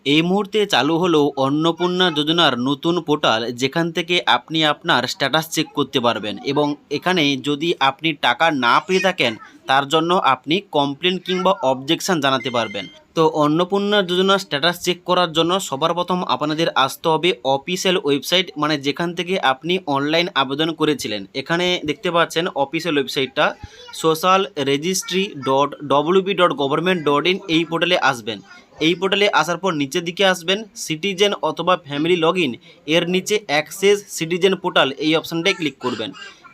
এই মুহূর্তে চালু হলো অন্নপূর্ণা যোজনার নতুন পোর্টাল, যেখান থেকে আপনি আপনার স্ট্যাটাস চেক করতে পারবেন এবং এখানে যদি আপনি টাকা না পেয়ে থাকেন তার জন্য আপনি কমপ্লেন কিংবা অবজেকশন জানাতে পারবেন। তো অন্নপূর্ণা যোজনার স্ট্যাটাস চেক করার জন্য সবার প্রথম আপনাদের আসতে হবে অফিসিয়াল ওয়েবসাইট, মানে যেখান থেকে আপনি অনলাইন আবেদন করেছিলেন। এখানে দেখতে পাচ্ছেন অফিসিয়াল ওয়েবসাইটটা সোশ্যাল রেজিস্ট্রি .wb.government.in, এই পোর্টালে আসবেন। এই পোর্টালে আসার পর নিচের দিকে আসবেন, সিটিজেন অথবা ফ্যামিলি লগ ইন, এর নিচে অ্যাক্সেস সিটিজেন পোর্টাল এই অপশানটায় ক্লিক করবেন।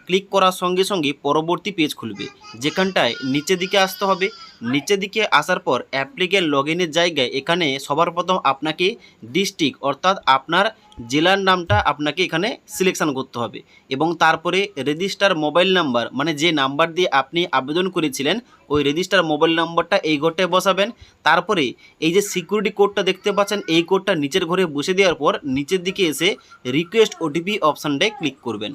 ক্লিক করার সঙ্গে সঙ্গে পরবর্তী পেজ খুলবে, যেখানটায় নিচের দিকে আসতে হবে। নিচের দিকে আসার পর অ্যাপ্লিকেন্ট লগ ইনের জায়গায় এখানে সবার প্রথম আপনাকে ডিস্ট্রিক্ট অর্থাৎ আপনার জেলার নামটা আপনাকে এখানে সিলেকশান করতে হবে এবং তারপরে রেজিস্টার মোবাইল নাম্বার, মানে যে নাম্বার দিয়ে আপনি আবেদন করেছিলেন ওই রেজিস্টার মোবাইল নাম্বারটা এই ঘরটায় বসাবেন। তারপরে এই যে সিকিউরিটি কোডটা দেখতে পাচ্ছেন, এই কোডটা নিচের ঘরে বসে দেওয়ার পর নিচের দিকে এসে রিকোয়েস্ট ওটিপি অপশানটায় ক্লিক করবেন।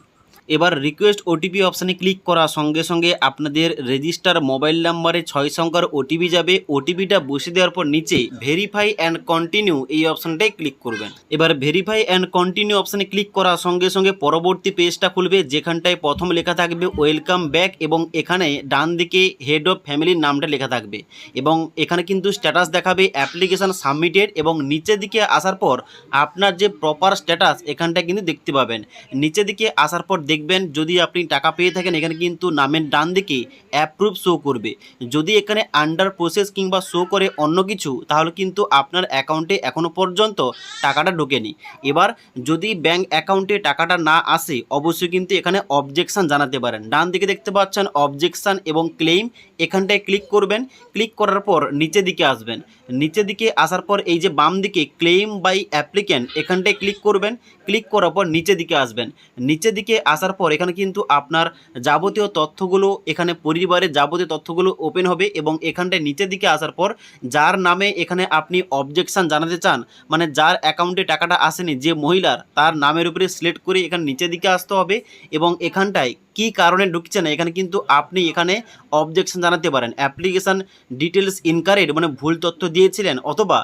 এবার রিকোয়েস্ট ওটিপি অপশানে ক্লিক করার সঙ্গে সঙ্গে আপনাদের রেজিস্টার মোবাইল নাম্বারে 6 সংখ্যার ওটিপি যাবে। ওটিপিটা বসে দেওয়ার পর নিচে ভেরিফাই অ্যান্ড কন্টিনিউ এই অপশানটাই ক্লিক করবেন। এবার ভেরিফাই অ্যান্ড কন্টিনিউ অপশানে ক্লিক করার সঙ্গে সঙ্গে পরবর্তী পেজটা খুলবে, যেখানটায় প্রথম লেখা থাকবে ওয়েলকাম ব্যাক এবং এখানে ডান দিকে হেড অফ ফ্যামিলির নামটা লেখা থাকবে এবং এখানে কিন্তু স্ট্যাটাস দেখাবে অ্যাপ্লিকেশান সাবমিটেড এবং নিচের দিকে আসার পর আপনার যে প্রপার স্ট্যাটাস এখানটায় কিন্তু দেখতে পাবেন। নিচের দিকে আসার পর দেখবেন যদি আপনি টাকা পেয়ে থাকেন এখানে কিন্তু নামের ডান দিকে অ্যাপ্রুভ শো করবে। যদি এখানে আন্ডার প্রসেস কিংবা শো করে অন্য কিছু, তাহলে কিন্তু আপনার অ্যাকাউন্টে এখনও পর্যন্ত টাকাটা ঢোকেনি। এবার যদি ব্যাঙ্ক অ্যাকাউন্টে টাকাটা না আসে অবশ্যই কিন্তু এখানে অবজেকশান জানাতে পারেন। ডান দিকে দেখতে পাচ্ছেন অবজেকশান এবং ক্লেম, এখানটায় ক্লিক করবেন। ক্লিক করার পর নিচের দিকে আসবেন। নিচের দিকে আসার পর এই যে বাম দিকে ক্লেম বাই অ্যাপ্লিক্যান্ট এখানটায় ক্লিক করবেন। ক্লিক করার পর নিচের দিকে আসবেন। নিচের দিকে আসার পর এখানে কিন্তু আপনার যাবতীয় তথ্যগুলো, এখানে পরিবারের যাবতীয় তথ্যগুলো ওপেন হবে এবং এখানটায় নিচের দিকে আসার পর যার নামে এখানে আপনি অবজেকশান জানাতে চান, মানে যার অ্যাকাউন্টে টাকাটা আসেনি যে মহিলার, তার নামের উপরে সিলেক্ট করে এখানে নিচের দিকে আসতে হবে এবং এখানটায় কী কারণে ঢুকছে না এখানে কিন্তু আপনি এখানে অবজেকশন জানাতে পারেন। অ্যাপ্লিকেশান ডিটেলস ইনকারেক্ট, মানে ভুল তথ্য দিয়েছিলেন, অথবা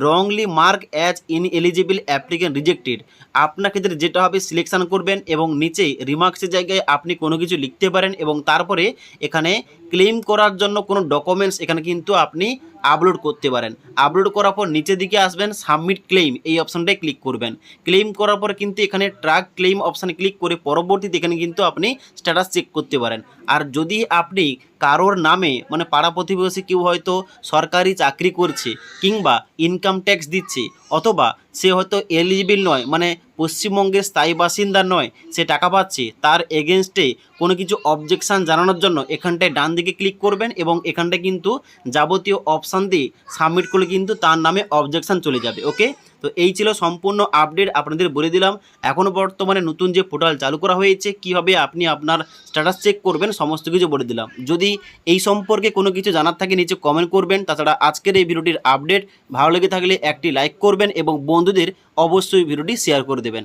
wrongly mark as ineligible applicant rejected, আপনার ক্ষেত্রে যেটা হবে সিলেকশান করবেন এবং নিচে রিমার্কসের জায়গায় আপনি কোনো কিছু লিখতে পারেন এবং তারপরে এখানে ক্লেম করার জন্য কোনো ডকুমেন্টস এখানে কিন্তু আপনি আপলোড করতে পারেন। আপলোড করার পর নিচের দিকে আসবেন, সাবমিট ক্লেম এই অপশানটায় ক্লিক করবেন। ক্লেম করার পর কিন্তু এখানে ট্র্যাক ক্লেম অপশানে ক্লিক করে পরবর্তীতে এখানে কিন্তু আপনি স্ট্যাটাস চেক করতে পারেন। আর যদি আপনি কারোর নামে, মানে পাড়া প্রতিবেশী কেউ হয়তো সরকারি চাকরি করছে কিংবা ইনকাম ট্যাক্স দিচ্ছে, অথবা সে হয়তো এলিজিবল নয়, মানে পশ্চিমবঙ্গের স্থায়ী বাসিন্দা নয়, সে টাকা পাচ্ছে, তার এগেনস্টে কোনো কিছু অবজেকশান জানানোর জন্য এখানটায় ডান দিকে ক্লিক করবেন এবং এখানটায় কিন্তু যাবতীয় অপশান দিয়ে সাবমিট করলে কিন্তু তার নামে অবজেকশান চলে যাবে। ওকে, তো এই ছিল সম্পূর্ণ আপডেট, আপনাদের বলে দিলাম। এখনও বর্তমানে নতুন যে পোর্টাল চালু করা হয়েছে, কীভাবে আপনি আপনার স্ট্যাটাস চেক করবেন সমস্ত কিছু বলে দিলাম। যদি এই সম্পর্কে কোনো কিছু জানার থাকে নিচে কমেন্ট করবেন। তাছাড়া আজকের এই ভিডিওটির আপডেট ভালো লেগে থাকলে একটি লাইক করবেন এবং বন্ধুদের অবশ্যই ভিডিওটি শেয়ার করে দেবেন।